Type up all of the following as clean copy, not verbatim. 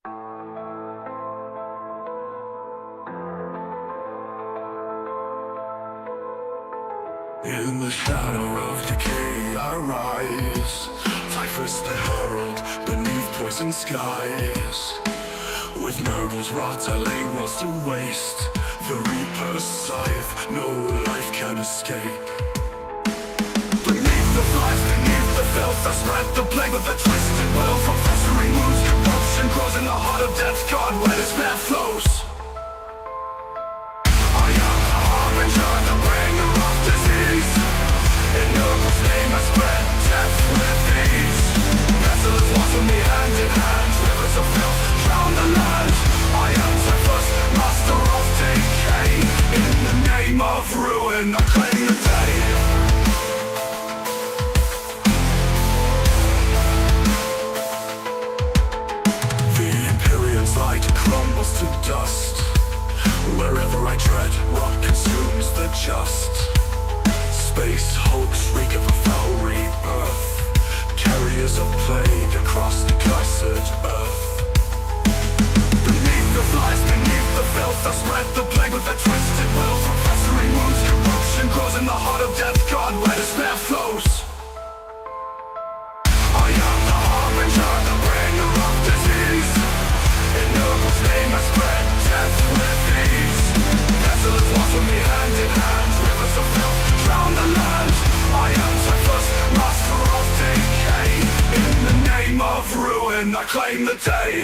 In the shadow of decay I rise, Typhus the herald beneath poison skies. With nobles rot I lay walls to waste, the reaper's scythe no life can escape. Beneath the flies, beneath the filth I spread the plague with a twisted will. From festering wounds corruption grows in the heart of death, God where despair flows. I am the harbinger, the bringer of disease. In Noble's name I spread death with ease. Pestilence walks with me hand in hand, rivers of filth drown the land. I am Typhus, master of decay. In the name of ruin I claim the day. The Imperium's light crumbles to dust. Wherever I tread, rot consumes the just. Space hulks reek of a foul rebirth, carriers of plague across the cursed earth. Beneath the flies, beneath the filth I spread the plague with a twisted will. From festering wounds corruption grows in the heart of death, God where despair flows. I am the harbinger, the bringer of disease. In Noble's name I spread death with ease. Pestilence walks with me hand in hand, rivers of filth drown the land. I am Typhus, master of decay. In the name of ruin I claim the day.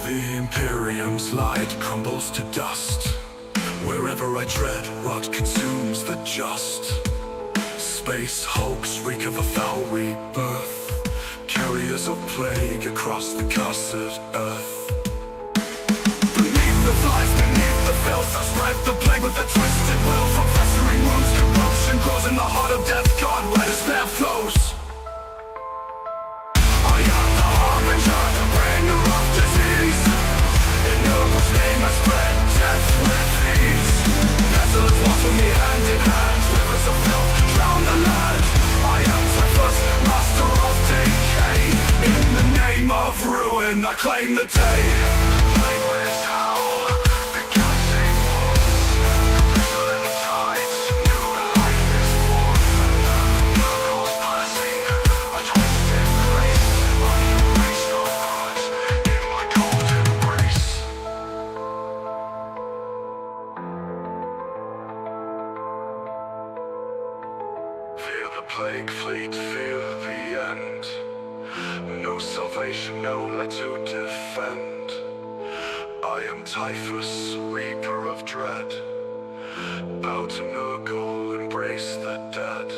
The Imperium's light crumbles to dust. Wherever I tread, rot consumes the just. Space hulks reek of a foul rebirth, carriers of plague across the cursed earth. Beneath the flies, beneath the filth I spread the plague with a twisted will. From festering wounds corruption grows in the heart of death, God where despair flows. I am the harbinger, the bringer of disease. In Noble's name I spread death with ease. Pestilence walks with me hand in hand, rivers of filth drown the land. I am Typhus, master of decay. In the name of ruin I claim the day. Blameless howl, the gassing walls, the tides, new life is born. Miracles passing, a twisted grace. I embrace your heart in my cold embrace. Fear the plague fleet, fear the end. No salvation, no let to defend. I am Typhus, reaper of dread. Bow to Nurgle, embrace the dead.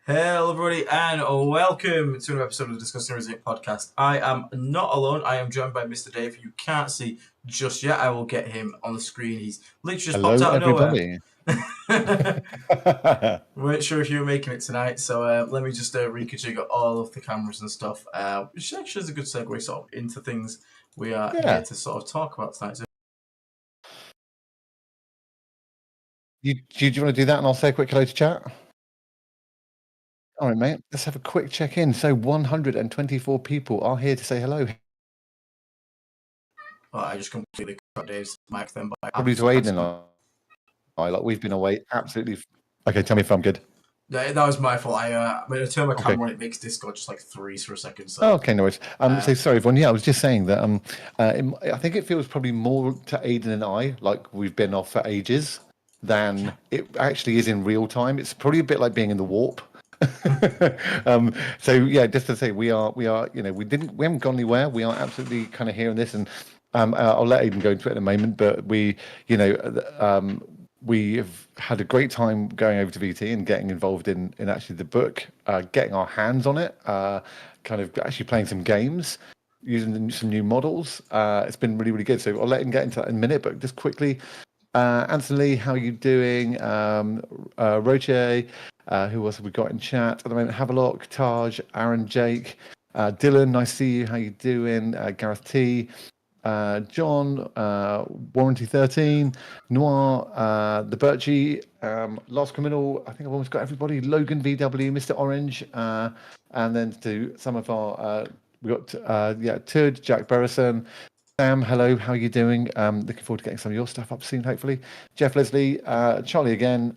Hello everybody and welcome to another episode of the Discussing Resident podcast. I am not alone, I am joined by Mr. Dave, who you can't see just yet. I will get him on the screen. He's literally just popped out of nowhere. We weren't sure if you were making it tonight, so let me just reconfigure all of the cameras and stuff, which actually is a good segue sort of into things we are here to sort of talk about tonight. So, do you want to do that and I'll say a quick hello to chat? All right, mate. Let's have a quick check-in. So 124 people are here to say hello. Well, I just completely cut Dave's mic then. Probably to Aiden and I. Like, we've been away absolutely... Okay, tell me if I'm good. That was my fault. I turn my camera on, it makes Discord just like freeze for a second. So. Oh, okay, no worries. So sorry, everyone. Yeah, I was just saying that I think it feels probably more to Aiden and I like we've been off for ages than it actually is in real time. It's probably a bit like being in the warp. So yeah, just to say we are, we haven't gone anywhere. We are absolutely kind of hearing this, and I'll let Aidan go into it in a moment, but you know, we have had a great time going over to VT and getting involved in actually the book, getting our hands on it, kind of actually playing some games, using some new models. It's been really, really good. So I'll let him get into that in a minute, but just quickly, Anthony, how are you doing? Roche, who else have we got in chat at the moment? Havelock, Taj, Aaron, Jake, Dylan, nice to see you. How you doing? Gareth T. John, Warranty 13, Noir, The Birchie, Last Criminal, I think I've almost got everybody, Logan VW, Mr. Orange, and then to some of our, we got, Tud, Jack Burrison, Sam, hello, how are you doing? Looking forward to getting some of your stuff up soon, hopefully. Jeff Leslie, Charlie again,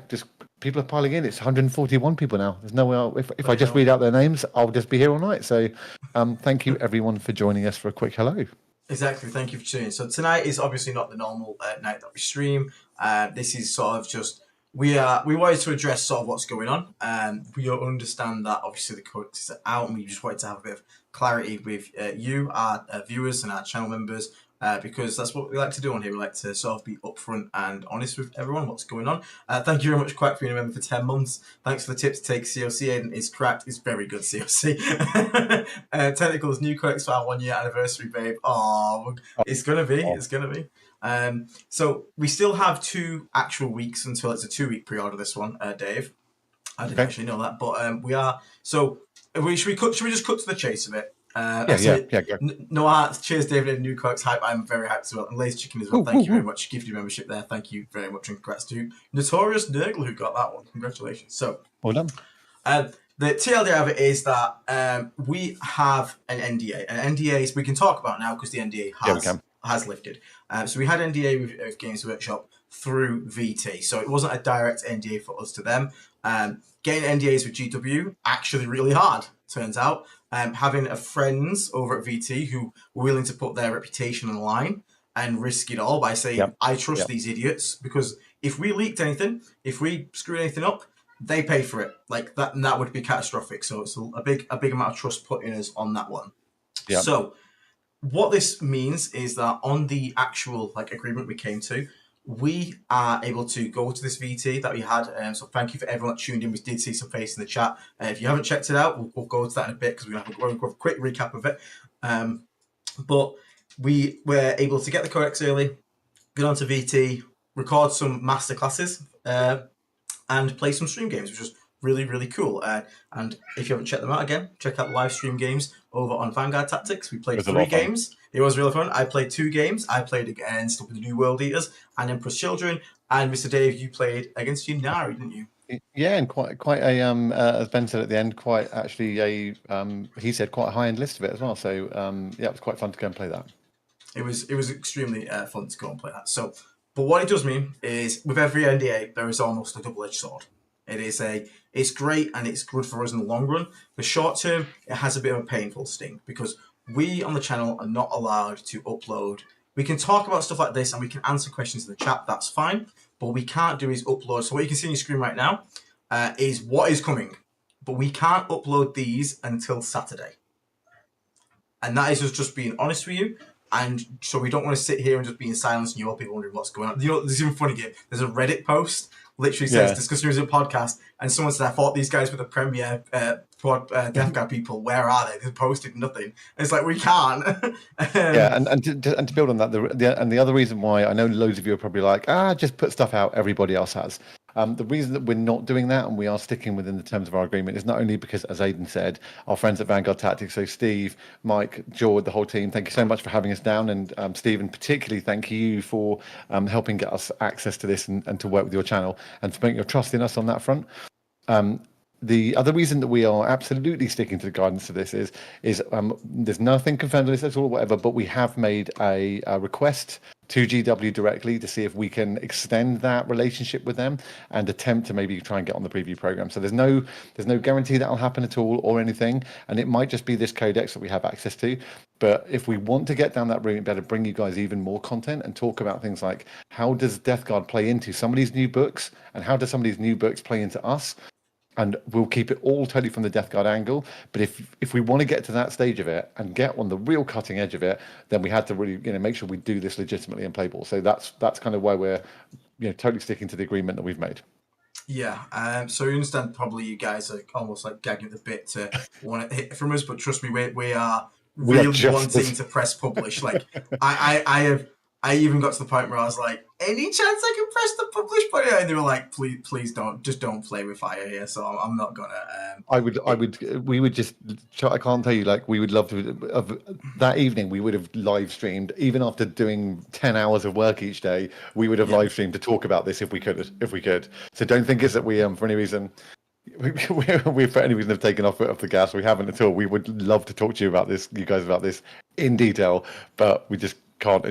just people are piling in. It's 141 people now. There's no way, if I just read out their names, I'll just be here all night. So thank you everyone for joining us for a quick hello. Exactly. Thank you for tuning in. So tonight is obviously not the normal night that we stream. This is sort of just we wanted to address sort of what's going on. We understand that obviously the Codex is out, and we just wanted to have a bit of clarity with you, our viewers, and our channel members. Because that's what we like to do on here. We like to sort of be upfront and honest with everyone what's going on. Thank you very much, Quack, for being a member for 10 months. Thanks for the tips to take COC, and it's cracked. It's very good COC. Tentacles, new Codex for our 1 year anniversary, babe. Oh, it's gonna be. It's gonna be. So we still have 2 actual weeks until it's a 2-week pre-order. This one, Dave. I didn't actually know that, but we are. So should we just cut to the chase of it? No, cheers, David, and New Codex hype. I'm very hyped as well. And Lazy Chicken as well. Thank you very much. Gift you membership there. Thank you very much. And congrats to Notorious Nurgle who got that one. Congratulations. So, well done. The TLDR of it is that we have an NDA. And NDAs we can talk about now because the NDA has lifted. So we had NDA with Games Workshop through VT. So it wasn't a direct NDA for us to them. Getting NDAs with GW actually really hard, turns out. Having friends over at VT who were willing to put their reputation on the line and risk it all by saying, I trust these idiots, because if we leaked anything, if we screwed anything up, they pay for it. Like that, and that would be catastrophic. So it's a big amount of trust put in us on that one. Yep. So what this means is that on the actual agreement we came to, we are able to go to this VT that we had. So thank you for everyone that tuned in. We did see some face in the chat. If you haven't checked it out, we'll go to that in a bit because we're going to have a quick recap of it. But we were able to get the Codex early, get onto VT, record some master classes, and play some stream games, which was really, really cool. And if you haven't checked them out again, check out the live stream games over on Vanguard Tactics. We played 3 games. It was really fun. I played 2 games. I played against the New World Eaters and Emperor's Children. And Mr. Dave, you played against Yunari, didn't you? Yeah, and quite a as Ben said at the end, quite actually he said quite a high end list of it as well. So it was quite fun to go and play that. It was extremely fun to go and play that. So, but what it does mean is with every NDA there is almost a double-edged sword. It's great and it's good for us in the long run. The short term, it has a bit of a painful sting because we on the channel are not allowed to upload. We can talk about stuff like this and we can answer questions in the chat. That's fine. But what we can't do is upload. So what you can see on your screen right now is what is coming. But we can't upload these until Saturday. And that is us just being honest with you. And so we don't want to sit here and just be in silence and you all people wondering what's going on. You know, there's even funny game. There's a Reddit post literally says Discussing Resident Podcast, and someone said, I thought these guys were the premier Death Guard people. Where are they? They posted nothing. And it's like, we can't. and to build on that, the other reason why I know loads of you are probably like, just put stuff out everybody else has. The reason that we're not doing that and we are sticking within the terms of our agreement is not only because, as Aidan said, our friends at Vanguard Tactics, so Steve, Mike, George, the whole team, thank you so much for having us down. And Stephen, particularly, thank you for helping get us access to this and to work with your channel and for putting your trust in us on that front. The other reason that we are absolutely sticking to the guidance of this is there's nothing confirmed on this at all, whatever, but we have made a request to GW directly to see if we can extend that relationship with them and attempt to maybe try and get on the preview program. So there's no guarantee that'll happen at all or anything, and it might just be this codex that we have access to. But if we want to get down that route, we better bring you guys even more content and talk about things like how does Death Guard play into some of these new books and how does some of these new books play into us. and we'll keep it all totally from the Death Guard angle. But if we want to get to that stage of it and get on the real cutting edge of it, then we had to really make sure we do this legitimately and play ball. So that's kind of why we're totally sticking to the agreement that we've made. Yeah, so you understand probably you guys are almost like gagging the bit to want to hit from us, but trust me, we are really wanting to press publish. Like I even got to the point where I was like, any chance I can press the publish button? And they were like, please don't, just don't play with fire here. So I'm not gonna. We would just. I can't tell you. Like we would love to. Of that evening, we would have live streamed. Even after doing 10 hours of work each day, we would have live streamed to talk about this if we could. So don't think it's that we for any reason. We for any reason have taken off the gas. We haven't at all. We would love to talk to you guys about this in detail, but we just can't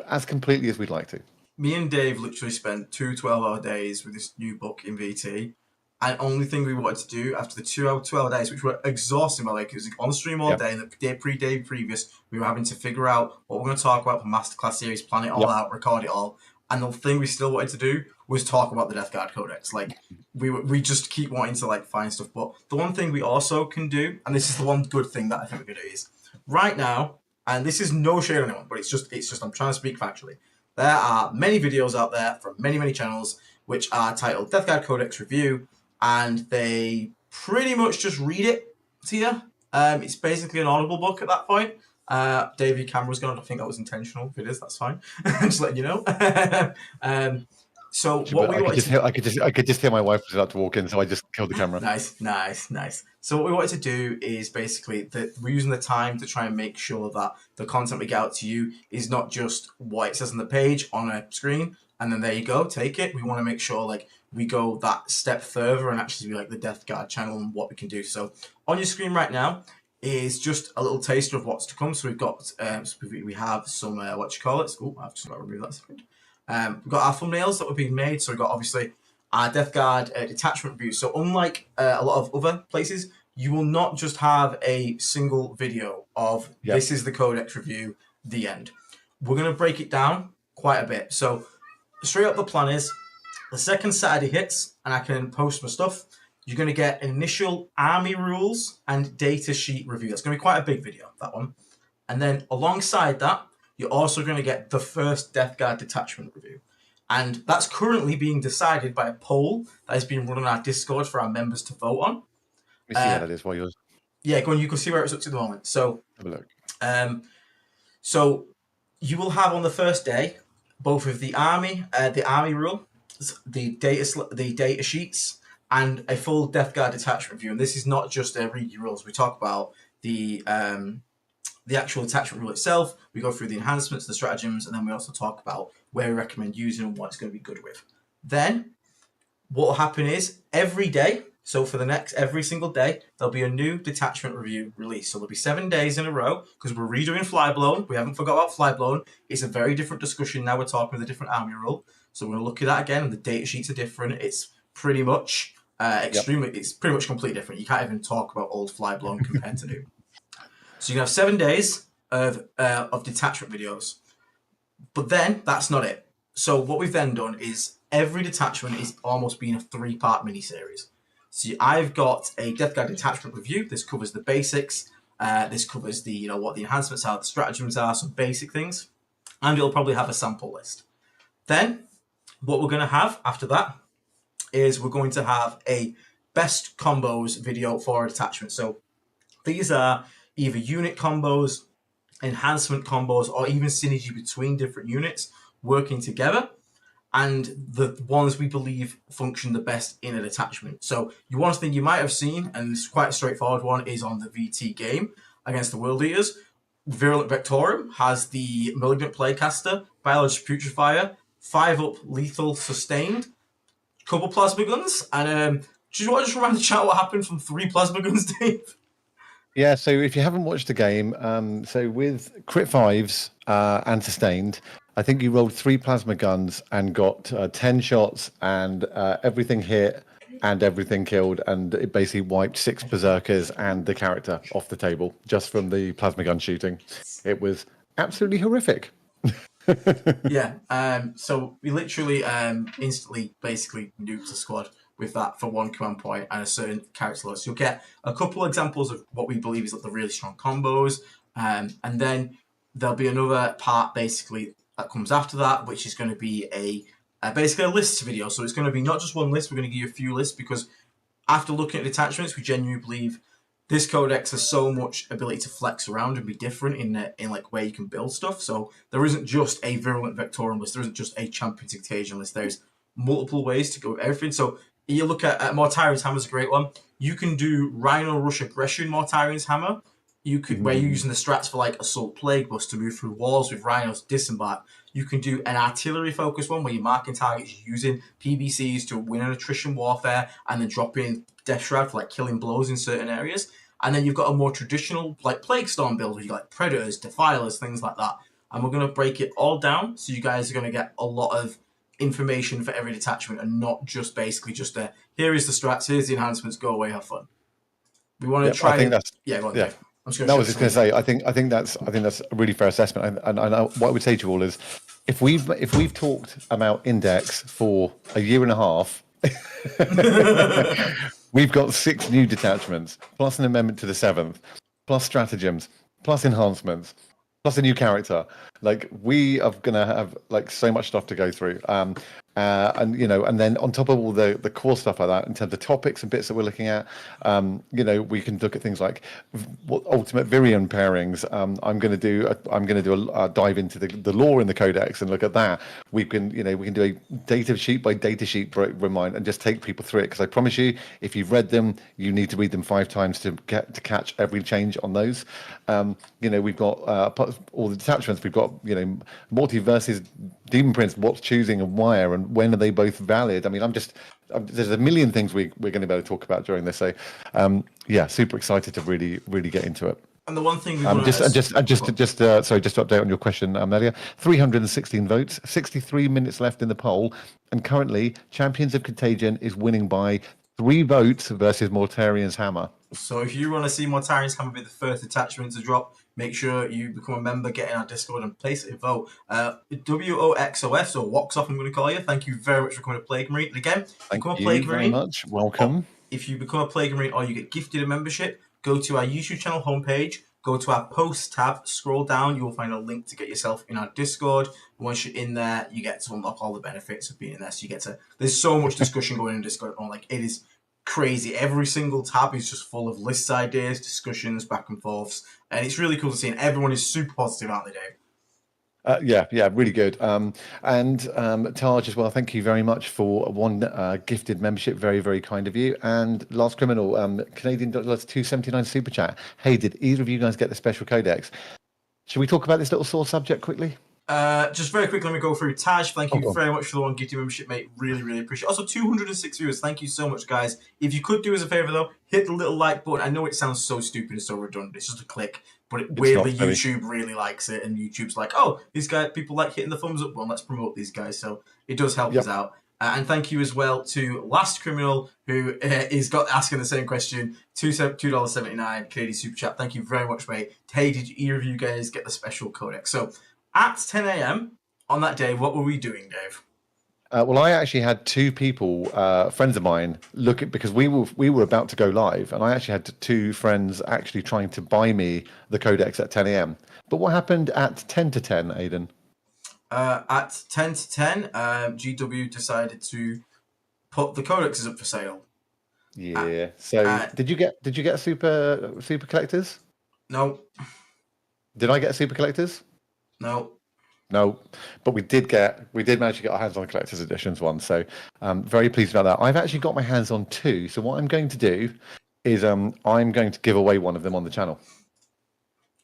as completely as we'd like to. Me and Dave literally spent 2 12-hour days with this new book in VT, and only thing we wanted to do after the 12 days, which were exhausting by the way, because on stream all day, and the day previous, we were having to figure out what we're going to talk about for Masterclass series, plan it all out, record it all, and the thing we still wanted to do was talk about the Death Guard Codex. Like we just keep wanting to like find stuff, but the one thing we also can do, and this is the one good thing that I think we're going to do, is right now. And this is no shade on anyone, but it's just I'm trying to speak factually. There are many videos out there from many channels which are titled Death Guard Codex Review, and they pretty much just read it to you. It's basically an audible book at that point. Dave, your camera's gone. I think that was intentional. If it is, that's fine. Just letting you know. So what we wanted I could just hear my wife was about to walk in, so I just killed the camera. Nice. So what we wanted to do is basically that we're using the time to try and make sure that the content we get out to you is not just what it says on the page on a screen, and then there you go, take it. We want to make sure like we go that step further and actually be like the Death Guard channel and what we can do. So on your screen right now is just a little taster of what's to come. So we've got we have some I've just got to remove that second. We've got our thumbnails that were being made. So we've got obviously our Death Guard detachment review. So unlike a lot of other places, you will not just have a single video of this is the Codex review, the end. We're going to break it down quite a bit. So straight up the plan is the second Saturday hits and I can post my stuff. You're going to get initial army rules and data sheet review. That's going to be quite a big video, that one. And then alongside that, you're also going to get the first Death Guard detachment review. And that's currently being decided by a poll that has been run on our Discord for our members to vote on. Let me see how that is while yours. Yeah, go on. You can see where it's up to the moment. So, have a look. So you will have on the first day both of the army rule, the data sheets, and a full Death Guard detachment review. And this is not just read your rules. We talk about the actual detachment rule itself. We go through the enhancements, the stratagems, and then we also talk about where we recommend using and what it's going to be good with. Then what will happen is every day, so for every single day, there'll be a new detachment review release. So there'll be 7 days in a row because we're redoing Flyblown. We haven't forgot about Flyblown. It's a very different discussion now. We're talking with a different army rule. So we're going to look at that again, and the data sheets are different. It's pretty much it's pretty much completely different. You can't even talk about old Flyblown compared to new. So you can have 7 days of detachment videos. But then that's not it. So what we've then done is every detachment is almost being a 3-part mini-series. So I've got a Death Guard detachment review. This covers the basics. This covers the what the enhancements are, the stratagems are, some basic things. And it'll probably have a sample list. Then what we're going to have after that is we're going to have a best combos video for a detachment. So these are either unit combos, enhancement combos, or even synergy between different units working together, and the ones we believe function the best in a detachment. So one thing you might have seen, and it's quite a straightforward one, is on the VT game against the World Eaters. Virulent Vectorum has the Malignant Playcaster, Biological Putrefier, 5-up lethal sustained, couple plasma guns, and do you want to just remind the chat what happened from 3 plasma guns, Dave? Yeah, so if you haven't watched the game, so with crit 5s and sustained, I think you rolled 3 plasma guns and got 10 shots, and everything hit and everything killed, and it basically wiped 6 berserkers and the character off the table just from the plasma gun shooting. It was absolutely horrific. Yeah, so we literally instantly basically nuked the squad. with that for one command point and a certain character list. You'll get a couple of examples of what we believe is like the really strong combos, and then there'll be another part basically that comes after that, which is going to be basically a lists video. So it's going to be not just one list. We're going to give you a few lists because after looking at detachments, we genuinely believe this codex has so much ability to flex around and be different in like where you can build stuff. So there isn't just a virulent Vectorium list. There isn't just a champion dictation list. There's multiple ways to go with everything. So you look at Mortarian's Hammer is a great one. You can do Rhino Rush Aggression Mortarian's Hammer. You could where you're using the strats for like Assault Plague Bust to move through walls with Rhinos, disembark. You can do an artillery focus one where you're marking targets using PBCs to win an attrition warfare and then dropping Death Shroud for like killing blows in certain areas. And then you've got a more traditional like Plague Storm build where you got like Predators, Defilers, things like that. And we're going to break it all down so you guys are going to get a lot of information for every detachment and not just basically just here is the strats, here's the enhancements, go away, have fun. We want to try. I think that's go on, yeah. Dave. I was just going to say, I think that's a really fair assessment. And what I would say to you all is, if we've talked about Index for a year and a half, we've got 6 new detachments, plus an amendment to the 7th, plus stratagems, plus enhancements, plus a new character. Like we are going to have like so much stuff to go through. And and then on top of all the core stuff like that, in terms of topics and bits that we're looking at, we can look at things like what ultimate Virion pairings. I'm going to do a dive into the lore in the Codex and look at that. We can do a data sheet by data sheet remind and just take people through it, because I promise you, if you've read them, you need to read them 5 times to catch every change on those. We've got all the detachments. We've got multi versus Demon Prince, what's choosing and why, and when are they both valid? I mean, there's a million things we're going to be able to talk about during this. So, super excited to really get into it. And the one thing we just to update on your question, Amelia, 316 votes, 63 minutes left in the poll, and currently Champions of Contagion is winning by 3 votes versus Mortarian's Hammer. So if you want to see Mortarian's Hammer be the first attachment to drop, make sure you become a member, get in our Discord and place a vote. WOXOF, so Woxoff, I'm going to call you. Thank you very much for coming to Plague Marine. And again, Thank you very much. Welcome. If you become a Plague Marine or you get gifted a membership, go to our YouTube channel homepage, go to our posts tab, scroll down, you will find a link to get yourself in our Discord. Once you're in there, you get to unlock all the benefits of being in there. So there's so much discussion going in Discord. It is crazy. Every single tab is just full of lists, ideas, discussions, back and forths, and it's really cool to see. And everyone is super positive, aren't they, Dave? Really good. And Taj as well, thank you very much for one gifted membership. Very, very kind of you. And Last Criminal, Canadian $2.79 super chat. Hey, did either of you guys get the special codex? Should we talk about this little sore subject quickly? Just very quickly, let me go through. Taj, thank you very much for the one gifted membership, mate. Really, really appreciate it. Also, 206 viewers. Thank you so much, guys. If you could do us a favor, though, hit the little like button. I know it sounds so stupid and so redundant. It's just a click. But weirdly, YouTube really likes it. And YouTube's like, oh, these guys, people like hitting the thumbs up. Well, let's promote these guys. So it does help us out. And thank you as well to Last Criminal, who is asking the same question. $2.79 Canadian super chat. Thank you very much, mate. Hey, did either of you guys get the special codex? So at 10 a.m. on that day, what were we doing, Dave? Well, I actually had 2 people, friends of mine, look at, because we were about to go live, and I actually had 2 friends actually trying to buy me the codex at 10 a.m. But what happened at 10 to 10, Aidan? At 10 to 10, GW decided to put the codexes up for sale. Yeah. So did you get super collectors? No. Did I get super collectors? No. No, but we did manage to get our hands on the collector's editions one, so I'm very pleased about that. I've actually got my hands on 2, so what I'm going to do is I'm going to give away one of them on the channel.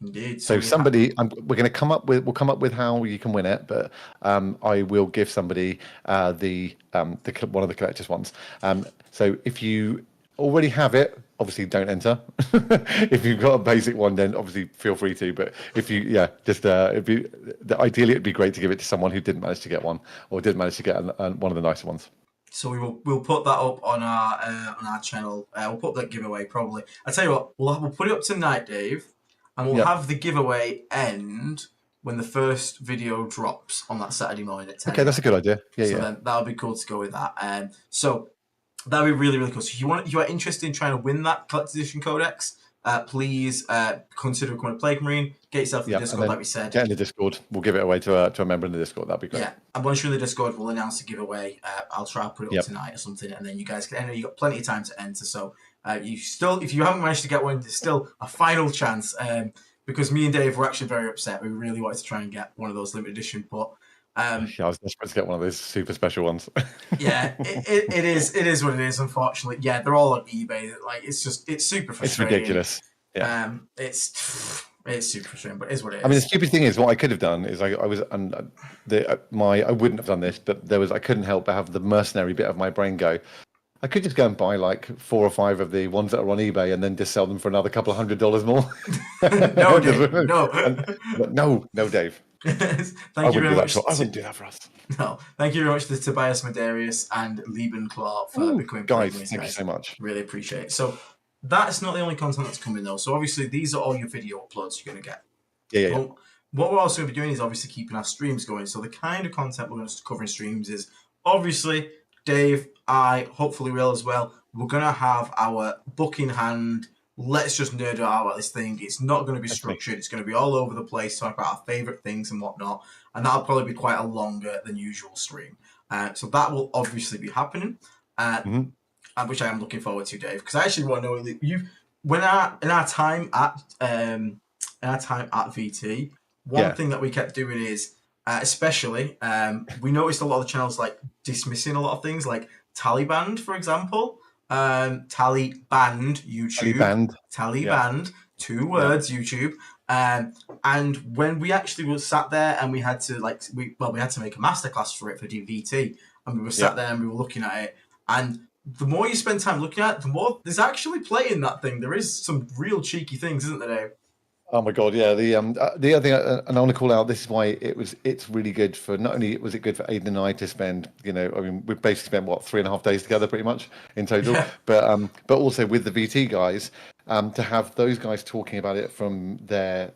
Indeed. So we're going to come up with how you can win it, but I will give somebody the one of the collector's ones. So if you already have it, obviously don't enter. If you've got a basic one, then obviously feel free to. But if you, ideally it'd be great to give it to someone who didn't manage to get one, or didn't manage to get one of the nicer ones. So we'll put that up on our channel. We'll put that giveaway probably. I tell you what, we'll put it up tonight, Dave, and we'll have the giveaway end when the first video drops on that Saturday morning at 10. Okay, that's a good idea. Then that'll be cool to go with that. So That'd be really, really cool. So if you are interested in trying to win that collector's edition Codex, please consider becoming a Plague Marine. Get yourself in the Discord, like we said. Get in the Discord. We'll give it away to a member in the Discord. That'd be great. Yeah, and once you're in the Discord, we'll announce the giveaway. I'll try to put it up tonight or something, and then you guys can enter. You've got plenty of time to enter. So if you haven't managed to get one, there's still a final chance. Because me and Dave were actually very upset. We really wanted to try and get one of those limited edition, but I was desperate to get one of those super special ones. yeah, it is what it is. Unfortunately, yeah, they're all on eBay. Like it's super frustrating. It's ridiculous. Yeah, it's super frustrating, but it is what it is. I mean, the stupid thing is, what I could have done is I wouldn't have done this, but I couldn't help but have the mercenary bit of my brain go. I could just go and buy like 4 or 5 of the ones that are on eBay and then just sell them for another couple of $100 more. No, Dave, no, Dave. I wouldn't do that for us. No, thank you very much to Tobias Medarius and Liebenclaw for becoming guys. Thank you so much. Really appreciate it. So that's not the only content that's coming though. So obviously these are all your video uploads you're going to get. Yeah. What we're also going to be doing is obviously keeping our streams going. So the kind of content we're going to cover in streams is obviously Dave, I hopefully will as well. We're going to have our book in hand. Let's just nerd out about this thing. It's not going to be structured. It's going to be all over the place, talk about our favourite things and whatnot. And that'll probably be quite a longer than usual stream. So that will obviously be happening, which I am looking forward to, Dave. Because I actually want to know in our time at VT, one thing that we kept doing is, especially, we noticed a lot of the channels like dismissing a lot of things, like Taliban, for example. Taliban YouTube. Taliban, 2 words, YouTube. And when we actually were sat there and we had to we had to make a masterclass for it for DVT, and we were sat there and we were looking at it, and the more you spend time looking at it, the more there's actually play in that thing. There is some real cheeky things, isn't there, Dave? Oh my god, yeah. The other thing, and I want to call out, this is why it's really good for, not only was it good for Aidan and I to spend, I mean, we basically spent 3.5 days together pretty much in total, but also with the VT guys, to have those guys talking about it from their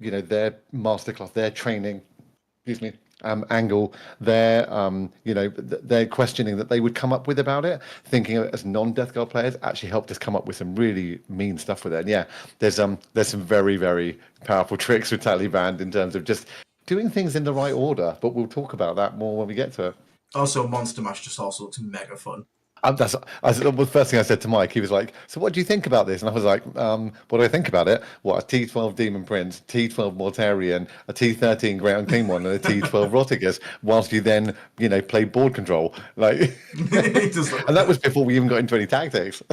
masterclass, their training, angle, their questioning that they would come up with about it, thinking of it as non-Death Guard players, actually helped us come up with some really mean stuff with it. And yeah, there's some very, very powerful tricks with Taliban in terms of just doing things in the right order, but we'll talk about that more when we get to it. Also, Monster Mash just also looks mega fun. The first thing I said to Mike, he was like, so what do you think about this? And I was like, what do I think about it? What, a T12 Demon Prince, T12 Mortarian, a T13 Great Unclean One, and a T12 Roticus, whilst you then, play board control. And that was before we even got into any tactics.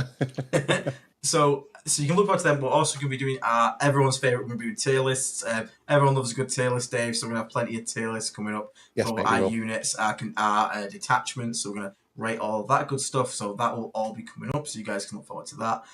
So you can look back to them. We're also going to be doing everyone's favourite. We're going to be doing tier lists. Everyone loves a good tier list, Dave, so we're going to have plenty of tier lists coming up for our units, our detachments. So we're going to rate all that good stuff, so that will all be coming up, so you guys can look forward to that.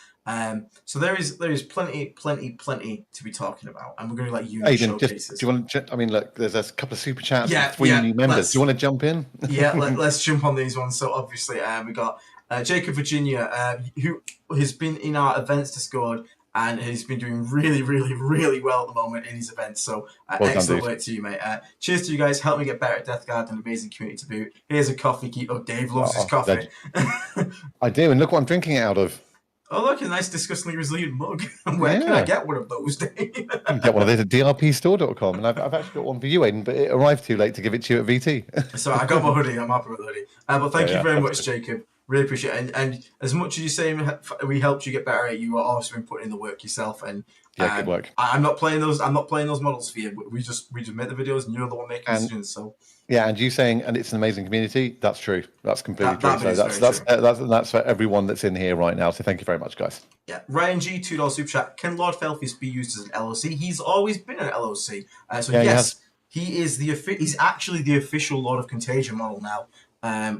So there is plenty to be talking about, and we're going to unit showcases. Do you want to? I mean, look, there's a couple of super chats for new members. Do you want to jump in? Let's jump on these ones. So obviously, we got Jacob Virginia, who has been in our events Discord, and he's been doing really, really, really well at the moment in his events. So excellent work to you, mate. Cheers to you guys. Help me get better at Death Guard, an amazing community to boot. Here's a coffee. Dave loves his coffee. I do, and look what I'm drinking it out of. Oh, look, a nice disgustingly resilient mug. Where can I get one of those, Dave? You can get one of those at drpstore.com, and I've actually got one for you, Aidan, but it arrived too late to give it to you at VT. So I got my hoodie. I'm happy with the hoodie. But thank you very much, Jacob. Really appreciate it. And as much as you say we helped you get better, you are also been putting in the work yourself. And good work. I'm not playing those models for you. We just make the videos, and you're the one making decisions. So yeah, and you saying, and it's an amazing community. That's true. That's completely true. So that's for everyone that's in here right now. So thank you very much, guys. Yeah, Ryan G, $2 super chat. Can Lord Felfis be used as an LOC? He's always been an LOC. Yes, he is he's actually the official Lord of Contagion model now.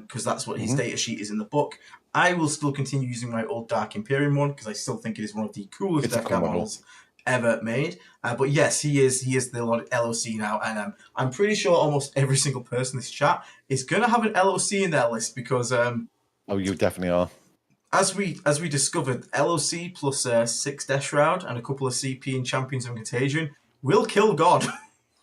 Because that's what his data sheet is in the book. I will still continue using my old Dark Imperium one because I still think it is one of the coolest Death Guard models ever made. But yes, he is the LOC now, and I'm pretty sure almost every single person in this chat is going to have an LOC in their list because you definitely are. As we discovered, LOC plus 6 Death Shroud and a couple of CP and Champions of Contagion will kill God.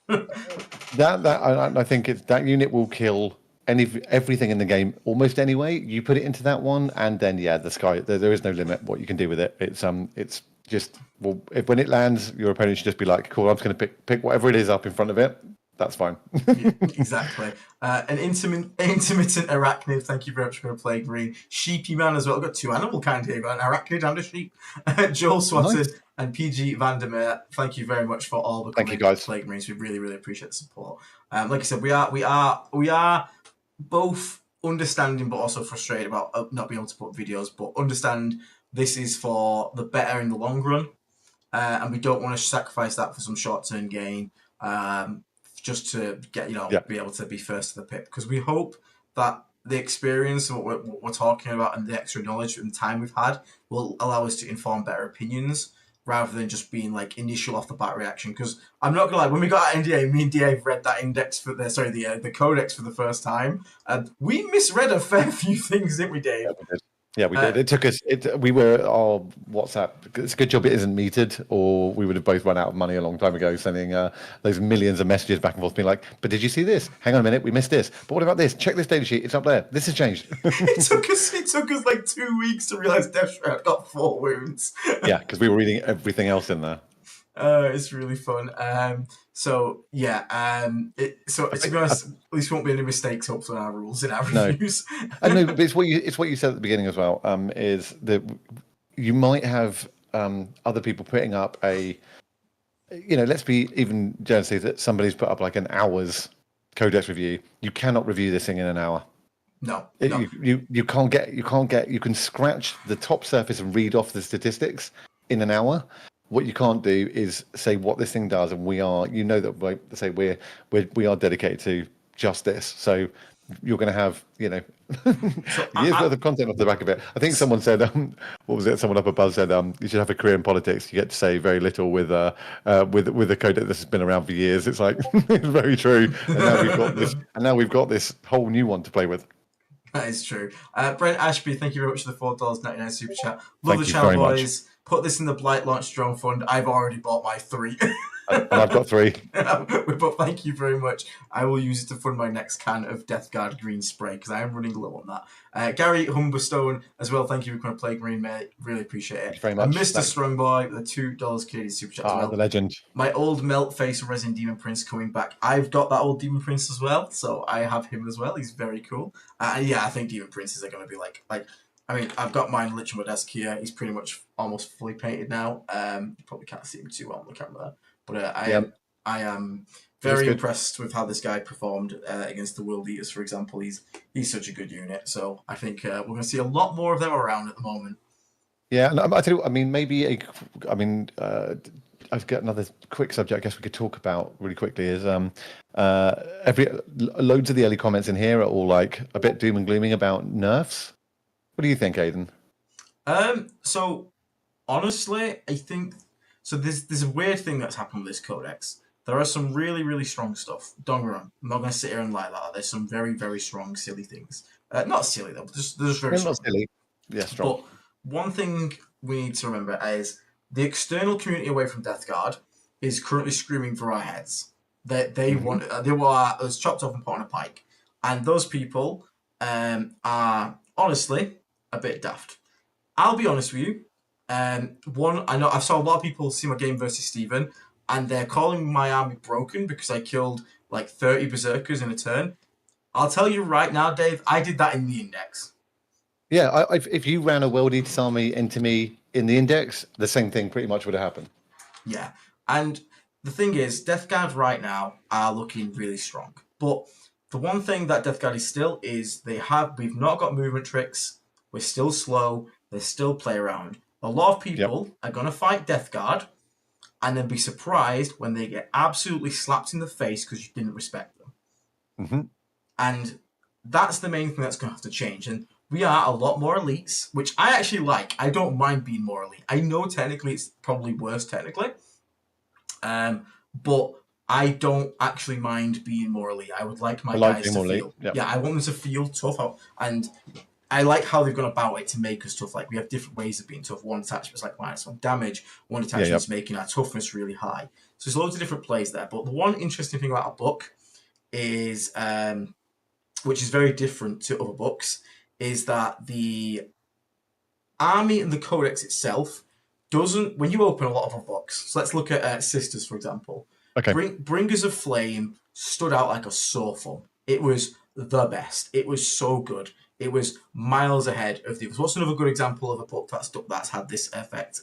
I think that unit will kill everything in the game almost anyway. You put it into that one, and then the sky. There is no limit what you can do with it. It's just when it lands, your opponent should just be like, "Cool, I'm just going to pick whatever it is up in front of it." That's fine. Exactly. An intermittent arachnid. Thank you very much for going to play green. Sheepy man as well. I've got two animal kind here. I've got an arachnid and a sheep. Joel Swatton Nice. and PG Vandermeer. Thank you very much for all the Thank you, guys. play greens. We really, really appreciate the support. Like I said, we are both understanding but also frustrated about not being able to put videos. But understand this is for the better in the long run, and we don't want to sacrifice that for some short-term gain. Just to get, be able to be first to the pit, because we hope that the experience and what we're talking about and the extra knowledge and time we've had will allow us to inform better opinions rather than just being like initial off the bat reaction. Because I'm not gonna lie, when we got our NDA, me and DA read that index for the Codex for the first time, and we misread a fair few things, didn't we, Dave? Yeah, we did. It took us. We were WhatsApp. It's a good job it isn't metered, or we would have both run out of money a long time ago, sending those millions of messages back and forth, being like, "But did you see this? Hang on a minute, we missed this. But what about this? Check this data sheet. It's up there. This has changed." It took us like 2 weeks to realize Deathshroud got 4 wounds. Yeah, because we were reading everything else in there. It's really fun. To be honest, at least won't be any mistakes hopefully in our rules, in our reviews. I know, but it's what you said at the beginning as well. Is that you might have other people putting up let's be even generously that somebody's put up like an hour's Codex review. You cannot review this thing in an hour. No. You can't get. You can scratch the top surface and read off the statistics in an hour. What you can't do is say what this thing does, and we are dedicated to just this. So you're going to have years worth of content off the back of it. I think someone said, what was it? Someone up above said, you should have a career in politics. You get to say very little with a code that has been around for years. It's like it's very true. And now we've got this whole new one to play with. That is true. Brent Ashby, thank you very much for the $4.99 super chat. Love Thank the you channel, very boys. Put this in the Blight Launch Drone Fund. I've already bought my 3. And I've got 3. But thank you very much. I will use it to fund my next can of Death Guard green spray because I am running low on that. Gary Humberstone as well. Thank you for going to play green, mate. Really appreciate it. Thank you very much. And Mr. Strongboy with the $2 Canadian super chat as well. The legend. My old melt face Resin Demon Prince coming back. I've got that old Demon Prince as well, so I have him as well. He's very cool. I think Demon Princes are going to be like. I mean, I've got mine literally on my desk here. He's pretty much almost fully painted now. You probably can't see him too well on the camera, but I am very impressed with how this guy performed against the World Eaters, for example. He's such a good unit, so I think we're going to see a lot more of them around at the moment. Yeah, and I tell you, I've got another quick subject I guess we could talk about really quickly is loads of the early comments in here are all like a bit doom and glooming about nerfs. What do you think, Aidan? So honestly, I think so. There's a weird thing that's happened with this Codex. There are some really, really strong stuff. Don't get me wrong. I'm not going to sit here and lie like that. There's some very, very strong, silly things. Not silly though. Just very strong. Not silly. Yeah, strong. But one thing we need to remember is the external community away from Death Guard is currently screaming for our heads. They want us chopped off and put on a pike, and those people are honestly a bit daft. I'll be honest with you. I know I saw a lot of people see my game versus Steven, and they're calling my army broken because I killed like 30 berserkers in a turn. I'll tell you right now, Dave, I did that in the index. Yeah, if you ran a World Eaters army into me in the index, the same thing pretty much would have happened. Yeah, and the thing is, Death Guard right now are looking really strong. But the one thing that Death Guard is still is we've not got movement tricks. We're still slow. They still play around. A lot of people are going to fight Death Guard and then be surprised when they get absolutely slapped in the face because you didn't respect them. Mm-hmm. And that's the main thing that's going to have to change. And we are a lot more elites, which I actually like. I don't mind being more elite. I know technically it's probably worse technically. But I don't actually mind being more elite. I would like my guys to feel. Yeah, I want them to feel tough. And I like how they've gone about it to make us tough. Like, we have different ways of being tough. One attachment's like -1 damage. One attachment's making our toughness really high. So there's loads of different plays there. But the one interesting thing about our book is which is very different to other books, is that the army and the Codex itself doesn't. When you open a lot of other books, so let's look at Sisters for example. Okay. Bringers of Flame stood out like a sore thumb. It was the best. It was so good. It was miles ahead of the others. What's another good example of a book that's had this effect?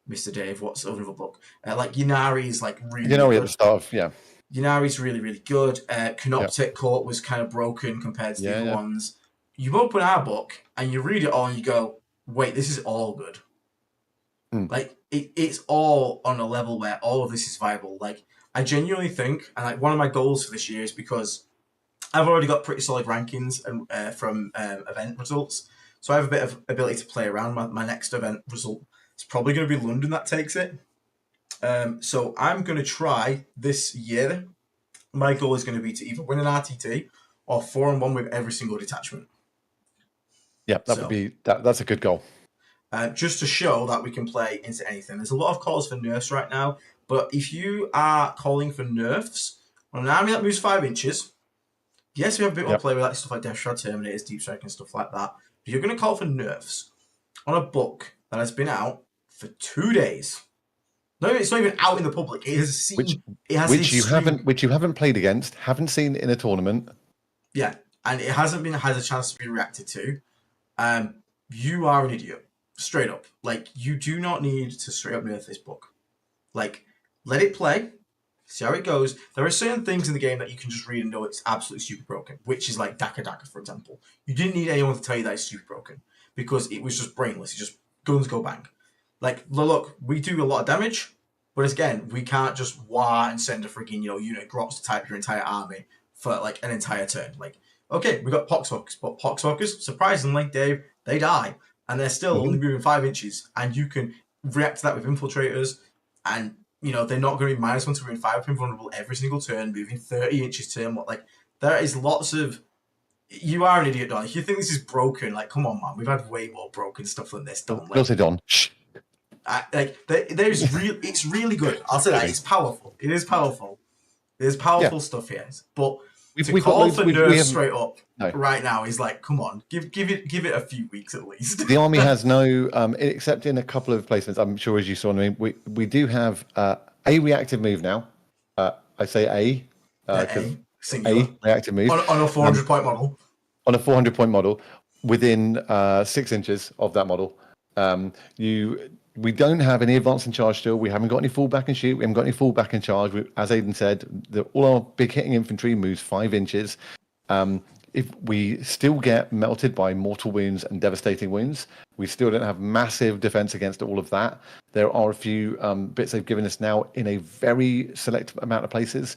Mr. Dave, what's another book? Like Yanari's like really Yanari good. at the start of, yeah. Yanari's really, really good. Canoptek Court was kind of broken compared to the other ones. You open our book and you read it all and you go, wait, this is all good. Like, it's all on a level where all of this is viable. Like, I genuinely think, and like one of my goals for this year is because I've already got pretty solid rankings from event results. So I have a bit of ability to play around. My next event result is probably going to be London that takes it. So I'm going to try this year. My goal is going to be to either win an RTT or 4-1 with every single detachment. Yeah, would be that's a good goal. Just to show that we can play into anything. There's a lot of calls for nerfs right now, but if you are calling for nerfs on an army that moves 5 inches, yes, we have a bit more play with that stuff like Death Shroud Terminators, Deep Strike, and stuff like that. But you're going to call for nerfs on a book that has been out for 2 days. No, it's not even out in the public. It has seen. Which you haven't played against, haven't seen in a tournament. Yeah, and it hasn't had a chance to be reacted to. You are an idiot. Straight up. Like, you do not need to straight up nerf this book. Like, let it play. See how it goes. There are certain things in the game that you can just read and know it's absolutely super broken, which is like Daka Daka, for example. You didn't need anyone to tell you that it's super broken because it was just brainless. It just guns go bang. Like, look, we do a lot of damage, but again, we can't just wah and send a freaking, unit Grots to type your entire army for like an entire turn. Like, okay, we got Poxhawkers, but Poxhawkers, surprisingly, Dave, they die. And they're still only moving 5 inches, and you can react to that with infiltrators, and they're not going to be -1 to moving 5 invulnerable every single turn, moving 30 inches turn. Like, there is lots of. You are an idiot, Don. If you think this is broken, like, come on, man, we've had way more broken stuff than this, Don. Like, Don. Shh. There's real. It's really good. I'll say that it's powerful. It is powerful. There's powerful stuff here, but. To call for nerfs straight up right now is like, come on, give it a few weeks at least. The army has no, except in a couple of placements. I'm sure, as you saw, we do have a reactive move now. I say A reactive move on a 400-point model. On a 400-point model, within 6 inches of that model. We don't have any advance and charge still. We haven't got any fall back and shoot. We haven't got any fall back and charge. As Aidan said, all our big hitting infantry moves 5 inches. If we still get melted by mortal wounds and devastating wounds, we still don't have massive defense against all of that. There are a few bits they've given us now in a very select amount of places.